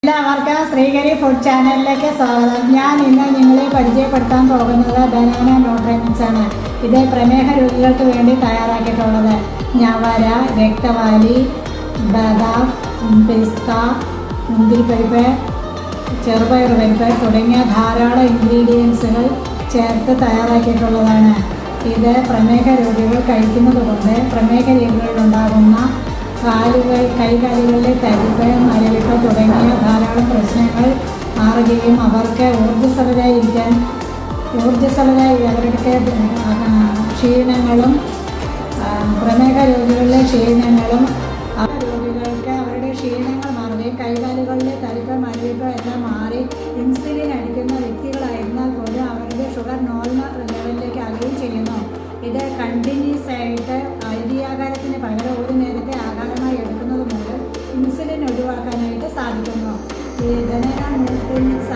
എല്ലാവർക്കും ശ്രീകരി ഫുഡ് ചാനലിലേക്ക് സ്വാഗതം. ഞാൻ ഇന്ന് നിങ്ങളെ പരിചയപ്പെടുത്താൻ പോകുന്നത് ബനാന ന്യൂട്രിമിക്സ് ആണ്. ഇത് പ്രമേഹ രോഗികൾക്ക് വേണ്ടി തയ്യാറാക്കിയിട്ടുള്ളത്. ഞവര, രക്തവാലി, ബദാം, പിസ്ത, മുന്തിരിപ്പരിപ്പ്, ചെറുപയർ പരിപ്പ് തുടങ്ങിയ ധാരാളം ഇൻഗ്രീഡിയൻസുകൾ ചേർത്ത് തയ്യാറാക്കിയിട്ടുള്ളതാണ്. ഇത് പ്രമേഹ രോഗികൾ കഴിക്കുന്നത് കൊണ്ട് പ്രമേഹ രോഗികളിലുണ്ടാകുന്ന കൈകാലുകളിലെ തരിപ്പ്, മരവിപ്പ് തുടങ്ങിയ ധാരാളം പ്രശ്നങ്ങൾ മാറുകയും അവർക്ക് ഊർജ്ജസ്വലരായി അവരുടെ ക്ഷീണങ്ങളും പ്രമേഹ രോഗികളിലെ ക്ഷീണങ്ങളും രോഗികൾക്ക് അവരുടെ ക്ഷീണങ്ങൾ മാറുകയും കൈകാലുകളിലെ തരിപ്പ്, മരവിപ്പ് എല്ലാം മാറി ഇൻസുലിൻ അടിക്കുന്ന വ്യക്തികളായിരുന്നാൽ പോലും അവരുടെ ഷുഗർ നോർമൽ ലെവലിലേക്ക് ആകുകയും ചെയ്യുന്നു. ഇത് കണ്ടിന്യൂസ് ആയിട്ട് അരിയാഹാരത്തിന് പകരം ഒരു നേരത്തെ ആഹാരമായി എടുക്കുന്നത് മൂലം ഇൻസുലിൻ ഒഴിവാക്കാനായിട്ട് സാധിക്കുന്നു. ഈ ബനാന ന്യൂട്രിമിക്സ്